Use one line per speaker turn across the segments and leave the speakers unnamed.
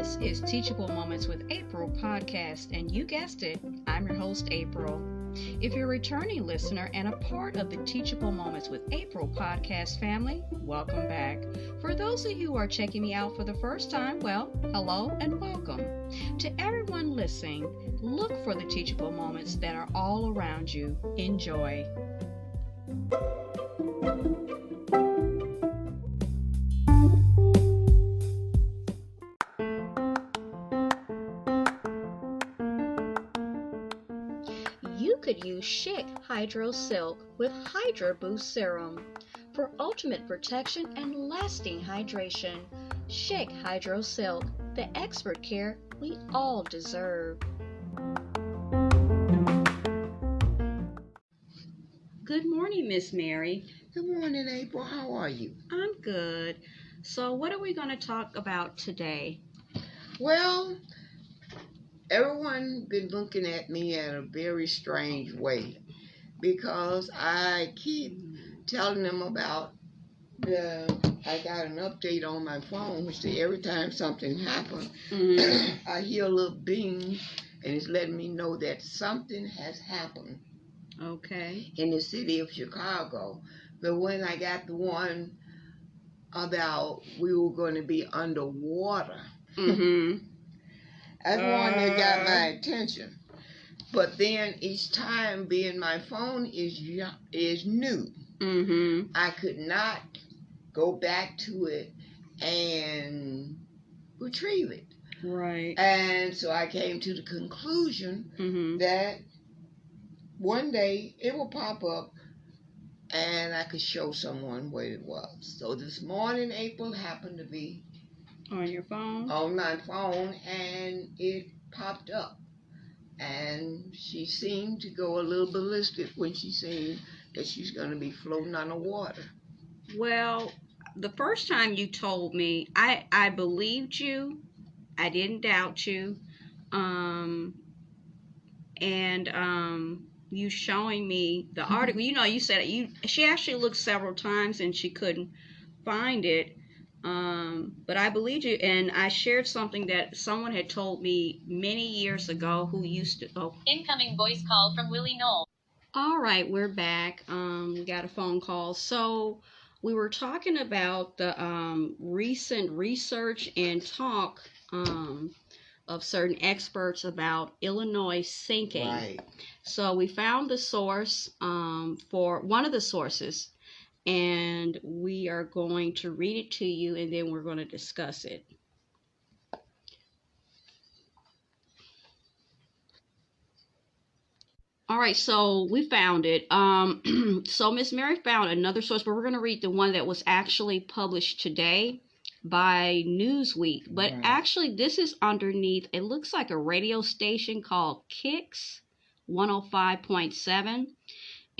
This is Teachable Moments with April podcast, and you guessed it, I'm your host, April. If you're a returning listener and a part of the Teachable Moments with April podcast family, welcome back. For those of you who are checking me out for the first time, well, hello and welcome. To everyone listening, look for the teachable moments that are all around you. Enjoy. You could use Schick Hydro Silk with Hydra Boost Serum for ultimate protection and lasting hydration. Schick Hydro Silk, the expert care we all deserve. Good morning, Miss Mary.
Good morning, April. How are you?
I'm good. So what are we going to talk about today?
Well, everyone been looking at me in a very strange way because I keep telling them about I got an update on my phone, which every time something happens, I hear a little bing, and it's letting me know that something has happened.
Okay.
In the city of Chicago. But when I got the one about we were going to be underwater, that's one that got my attention. But then each time being my phone is new, I could not go back to it and retrieve it.
Right.
And so I came to the conclusion that one day it will pop up and I could show someone what it was. So this morning, April happened to be
on your phone?
On my phone, and it popped up. And she seemed to go a little ballistic when she said that she's going to be floating on the water.
Well, the first time you told me, I believed you. I didn't doubt you. You showing me the article, you said she actually looked several times and she couldn't find it. But I believed you, and I shared something that someone had told me many years ago who used to. Oh.
Incoming voice call from Willie Knoll.
All right, we're back. We got a phone call. So we were talking about the recent research and talk of certain experts about Illinois sinking.
Right.
So we found the source for one of the sources, and we are going to read it to you, and then we're going to discuss it. All right, so we found it. So Miss Mary found another source, but we're going to read the one that was actually published today by Newsweek. But actually, this is underneath, it looks like a radio station called Kicks 105.7.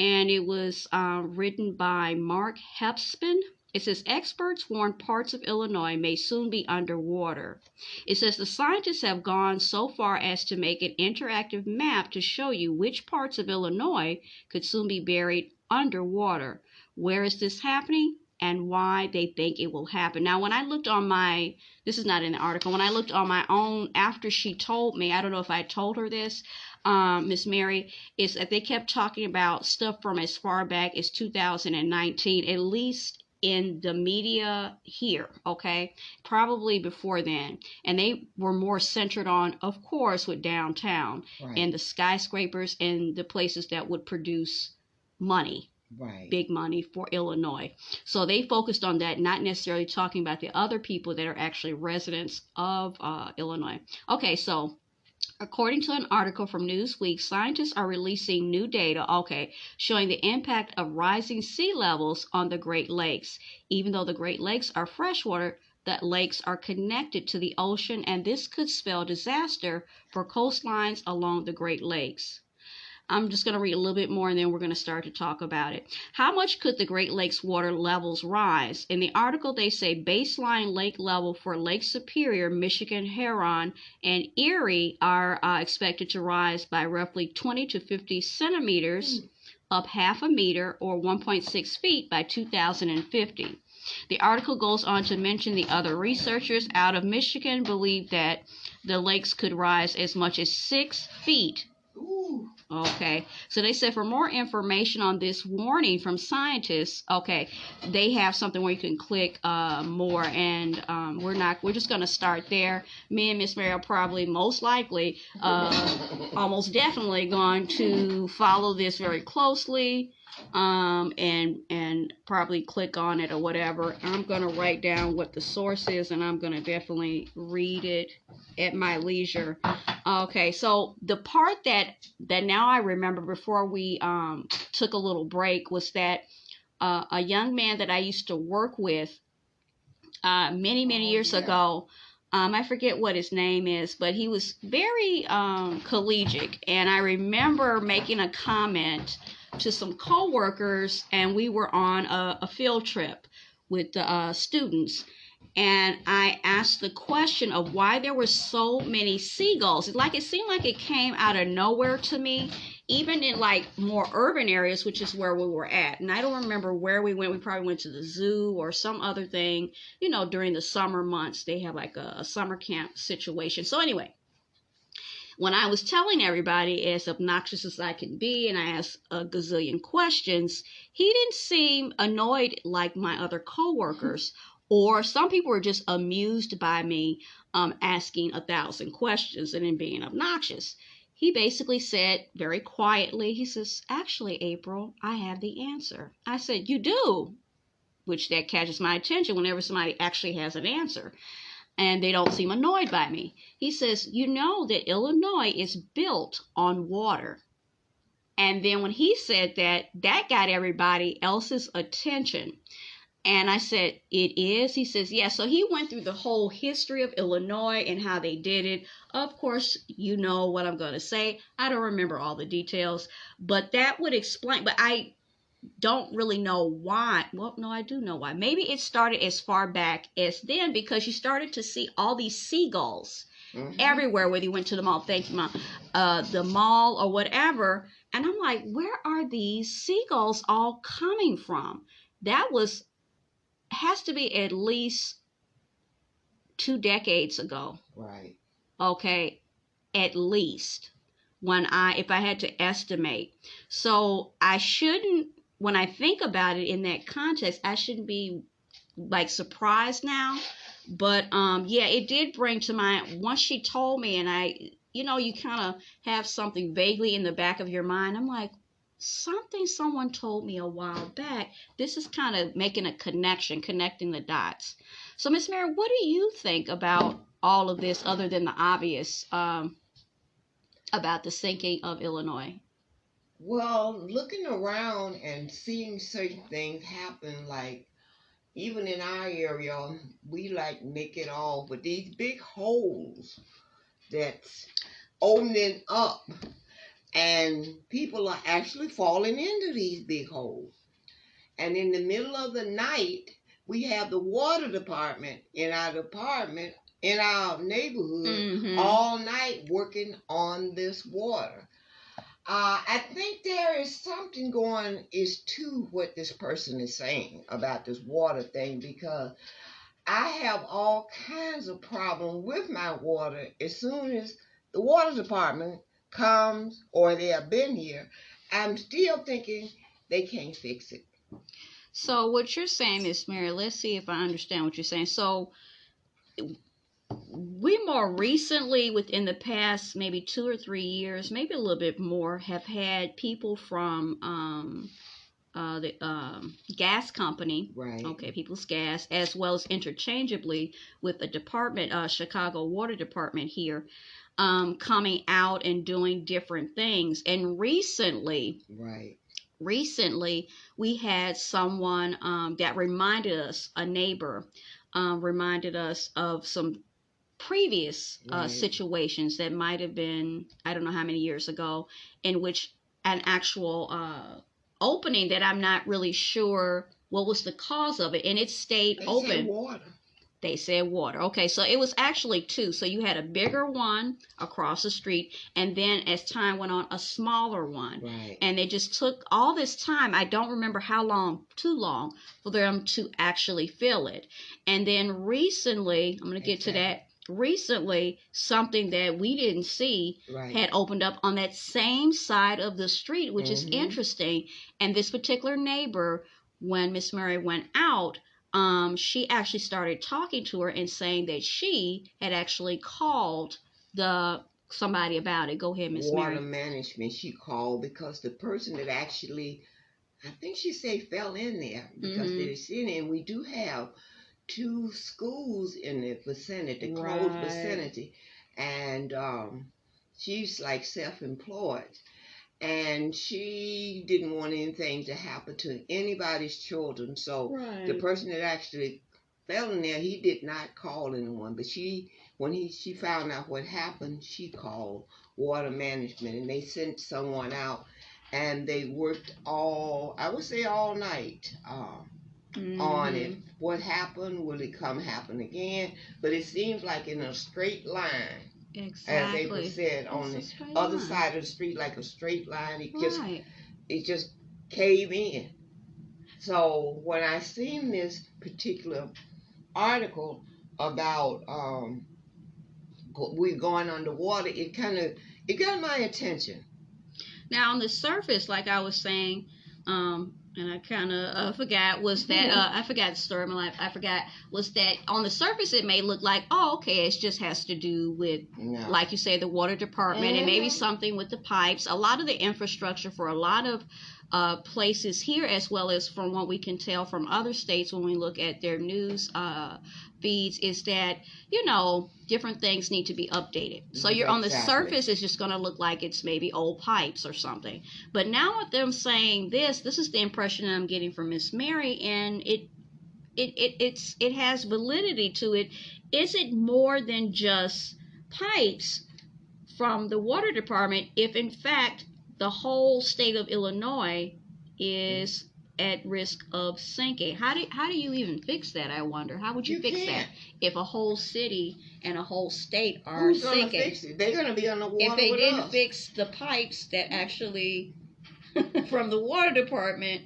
And it was written by Mark Hepspin. It says, experts warn parts of Illinois may soon be underwater. It says the scientists have gone so far as to make an interactive map to show you which parts of Illinois could soon be buried underwater. Where is this happening and why they think it will happen? Now, when I looked on this is not in the article, when I looked on my own after she told me, I don't know if I told her this, Miss Mary, is that they kept talking about stuff from as far back as 2019, at least in the media here, okay? Probably before then. And they were more centered on, of course, with downtown and the skyscrapers and the places that would produce money.
Right.
Big money for Illinois. So they focused on that, not necessarily talking about the other people that are actually residents of Illinois. Okay, so according to an article from Newsweek, scientists are releasing new data, showing the impact of rising sea levels on the Great Lakes. Even though the Great Lakes are freshwater, the lakes are connected to the ocean, and this could spell disaster for coastlines along the Great Lakes. I'm just going to read a little bit more, and then we're going to start to talk about it. How much could the Great Lakes water levels rise? In the article, they say baseline lake level for Lake Superior, Michigan, Huron, and Erie are expected to rise by roughly 20 to 50 centimeters, up half a meter, or 1.6 feet by 2050. The article goes on to mention the other researchers out of Michigan believe that the lakes could rise as much as 6 feet.
Ooh.
Okay, so they said for more information on this warning from scientists, okay, they have something where you can click more, and we're just going to start there. Me and Miss Mary are probably most likely, almost definitely going to follow this very closely, and probably click on it or whatever. I'm going to write down what the source is, and I'm going to definitely read it at my leisure. Okay, so the part that now I remember before we took a little break was that a young man that I used to work with many years ago, I forget what his name is, but he was very collegiate, and I remember making a comment to some coworkers, and we were on a field trip with the students. And I asked the question of why there were so many seagulls. It seemed like it came out of nowhere to me, even in like more urban areas, which is where we were at. And I don't remember where we went. We probably went to the zoo or some other thing. You know, during the summer months, they have like a summer camp situation. So anyway, when I was telling everybody, as obnoxious as I can be, and I asked a gazillion questions, he didn't seem annoyed like my other coworkers. Or some people were just amused by me asking 1,000 questions and then being obnoxious. He basically said very quietly, he says, "Actually, April, I have the answer." I said, "You do?" Which that catches my attention whenever somebody actually has an answer. And they don't seem annoyed by me. He says, "You know that Illinois is built on water." And then when he said that, that got everybody else's attention. And I said, "It is?" He says, "Yeah." So he went through the whole history of Illinois and how they did it. Of course, you know what I'm going to say. I don't remember all the details, but that would explain. But I don't really know why. Well, no, I do know why. Maybe it started as far back as then because you started to see all these seagulls everywhere, whether you went to the mall. Thank you, Mom. The mall or whatever. And I'm like, where are these seagulls all coming from? That has to be at least 2 decades ago.
Right.
Okay, at least if I had to estimate. So I shouldn't, when I think about it in that context, I shouldn't be like surprised now. But yeah, it did bring to mind once she told me, and you kind of have something vaguely in the back of your mind. I'm like, someone told me a while back. This is kind of making a connection, connecting the dots. So, Miss Mary, what do you think about all of this, other than the obvious about the sinking of Illinois?
Well, looking around and seeing certain things happen, like even in our area, we like make it all, but these big holes that's opening up, and people are actually falling into these big holes. And in the middle of the night, we have the water department in our neighborhood all night working on this water. I think there is something to what this person is saying about this water thing, because I have all kinds of problems with my water as soon as the water department comes or they have been here. I'm still thinking they can't fix it.
So what you're saying, Miss Mary, let's see if I understand what you're saying. So we more recently, within the past maybe 2 or 3 years, maybe a little bit more, have had people from the gas company,
right?
Okay, People's Gas, as well as interchangeably with the department, Chicago Water Department here, coming out and doing different things. And recently, we had someone that reminded us, a neighbor, reminded us of some previous situations that might have been, I don't know how many years ago, in which an actual opening that I'm not really sure what was the cause of it, and it stayed open.
Water.
They said water. Okay, so it was actually two. So you had a bigger one across the street, and then as time went on, a smaller one.
Right.
And it just took all this time. I don't remember how long, too long, for them to actually fill it. And then recently, I'm going to get to that. Recently, something that we didn't see had opened up on that same side of the street, which is interesting. And this particular neighbor, when Miss Mary went out, she actually started talking to her and saying that she had actually called somebody about it. Go ahead, Miss Mary.
Water management. She called because the person that actually, I think she said, fell in there because they were sitting. And we do have 2 schools in the vicinity, the close vicinity, and she's like self-employed. And she didn't want anything to happen to anybody's children. So the person that actually fell in there, he did not call anyone. But when she found out what happened, she called water management, and they sent someone out, and they worked all night on it. What happened? Will it happen again? But it seems like in a straight line.
Exactly.
As April said, on the other side of the street, like a straight line, it just caved in. So when I seen this particular article about we going underwater, it got my attention.
Now on the surface, like I was saying, and I kind of forgot, was that I forgot the story of my life. I forgot, was that on the surface it may look like, oh, okay, it just has to do with, like you say, the water department and maybe something with the pipes. A lot of the infrastructure for a lot of places here, as well as from what we can tell from other states when we look at their news feeds, is that, different things need to be updated. So you're on the surface, it's just going to look like it's maybe old pipes or something. But now with them saying this is the impression I'm getting from Miss Mary, and it has validity to it. Is it more than just pipes from the water department if in fact the whole state of Illinois is at risk of sinking? How do you even fix that, I wonder? How would you fix that if a whole city and a whole state are
Who's
sinking?
Gonna fix it? They're going to be on the water
if they
with
didn't
us.
fix the pipes that actually from the water department.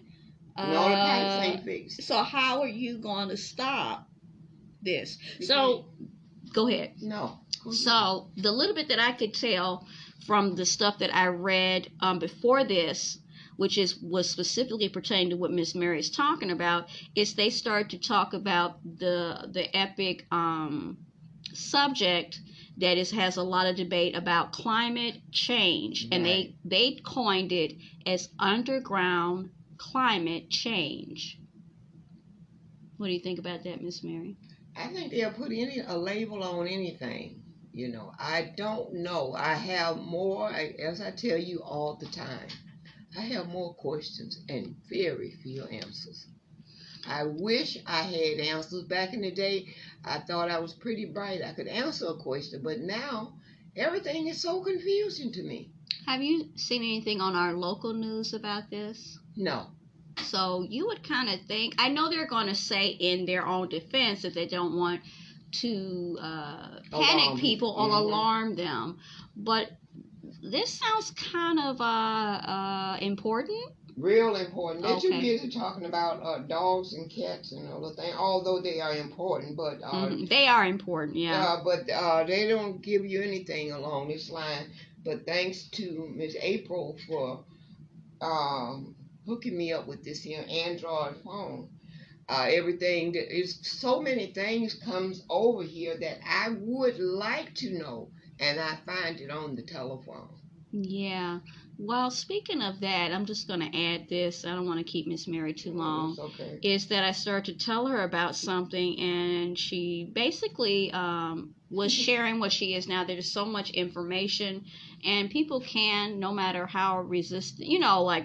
No, the pipes ain't fixed.
So how are you going to stop this? So go ahead.
No.
So the little bit that I could tell from the stuff that I read before this, which was specifically pertaining to what Miss Mary is talking about, is they start to talk about the epic subject that has a lot of debate about climate change, and they coined it as underground climate change. What do you think about that, Miss Mary?
I think they'll put a label on anything. I don't know. I have more, as I tell you all the time, I have more questions and very few answers. I wish I had answers. Back in the day, I thought I was pretty bright. I could answer a question, but now everything is so confusing to me.
Have you seen anything on our local news about this?
No.
So you would kind of think, I know they're going to say in their own defense that they don't want to panic people or alarm them, but this sounds kind of important.
Real important. They're too busy talking about dogs and cats and all the things, although they are important. But
they are important, yeah.
But they don't give you anything along this line. But thanks to Miss April for hooking me up with this here Android phone. Everything that is so many things comes over here that I would like to know, and I find it on the telephone.
Yeah. Well, speaking of that, I'm just going to add this. I don't want to keep Miss Mary too long.
Okay.
Is that I started to tell her about something, and she basically was sharing what she is now. There's so much information, and people can, no matter how resistant,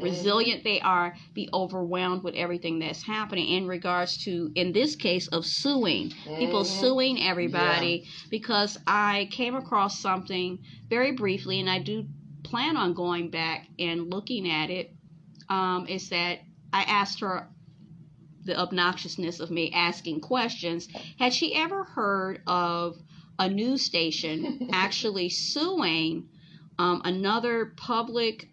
resilient they are, be overwhelmed with everything that's happening in regards to, in this case, of suing. People suing everybody, because I came across something very briefly, and I do plan on going back and looking at it, is that I asked her the obnoxiousness of me asking questions, had she ever heard of a news station actually suing another public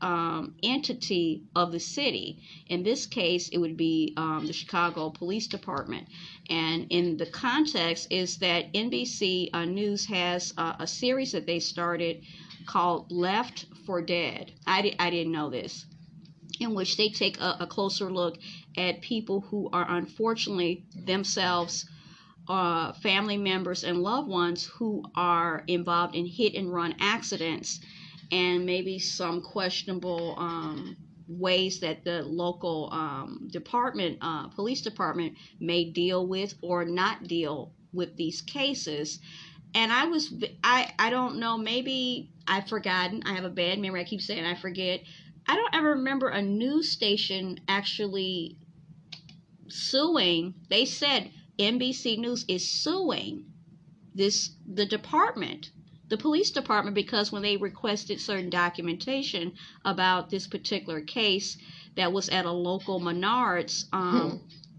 entity of the city? In this case, it would be the Chicago Police Department. And in the context is that NBC News has a series that they started called Left for Dead. I didn't know this, in which they take a closer look at people who are unfortunately themselves family members and loved ones who are involved in hit and run accidents, and maybe some questionable ways that the local police department may deal with or not deal with these cases. And I don't know, maybe I've forgotten. I have a bad memory. I keep saying I forget. I don't ever remember a news station actually suing. They said NBC News is suing the department, the police department, because when they requested certain documentation about this particular case that was at a local Menards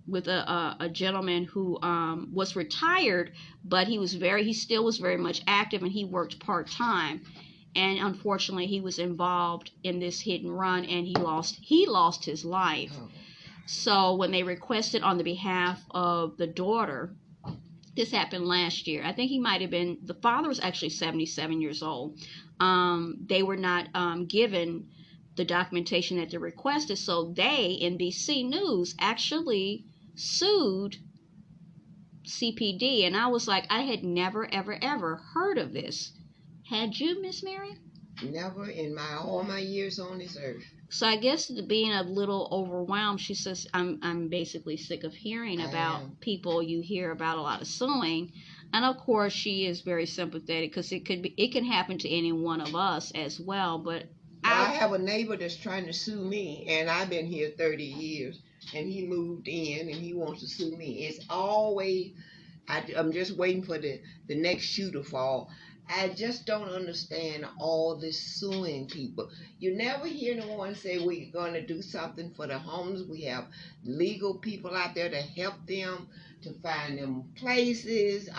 with a gentleman who was retired, but he still was very much active, and he worked part-time. And unfortunately, he was involved in this hit and run, and he lost his life. So when they requested on the behalf of the daughter, this happened last year. I think the father was actually 77 years old. They were not given the documentation that they requested. So NBC News, actually sued CPD. And I was like, I had never, ever, ever heard of this. Had you, Miss Mary?
Never in all my years on this earth.
So I guess being a little overwhelmed, she says, I'm basically sick of hearing about people. You hear about a lot of suing. And of course, she is very sympathetic, because it can happen to any one of us as well. But
I have a neighbor that's trying to sue me, and I've been here 30 years, and he moved in, and he wants to sue me. It's always, I'm just waiting for the next shoe to fall. I just don't understand all this suing people. You never hear no one say we're going to do something for the homeless. We have legal people out there to help them, to find them places,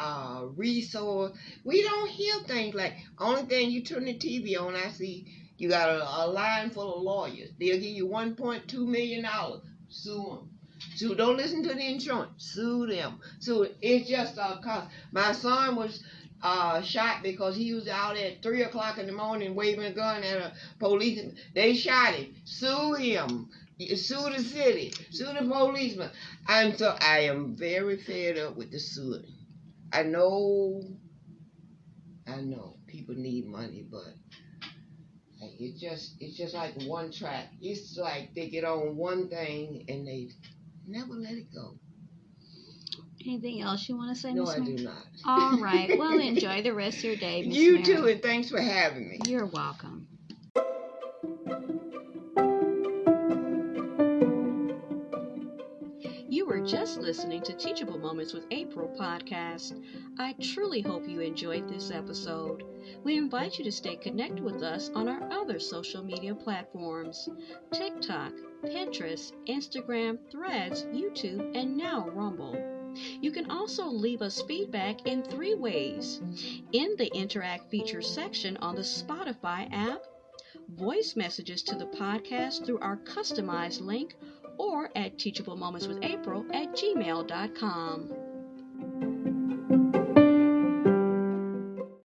resource. We don't hear things like, only thing you turn the TV on, I see you got a line full of lawyers. They'll give you $1.2 million. Sue them. So don't listen to the insurance. Sue them. So it's just a cost. My son was shot because he was out at 3 o'clock in the morning waving a gun at a policeman. They shot him. Sue him. Sue the city. Sue the policeman. I am very fed up with the suing. I know people need money, but it's just like one track. It's like they get on one thing and they never let it go.
Anything else you want to say,
No,
Miss
I
Mary?
do not.
All right. Well, enjoy the rest of your day, Miss
You
Mary.
too, and thanks for having me.
You're welcome. You were just listening to Teachable Moments with April podcast. I truly hope you enjoyed this episode. We invite you to stay connected with us on our other social media platforms: TikTok, Pinterest, Instagram, Threads, YouTube, and now Rumble. You can also leave us feedback in 3 ways: in the Interact features section on the Spotify app, voice messages to the podcast through our customized link, or at teachablemomentswithapril@gmail.com.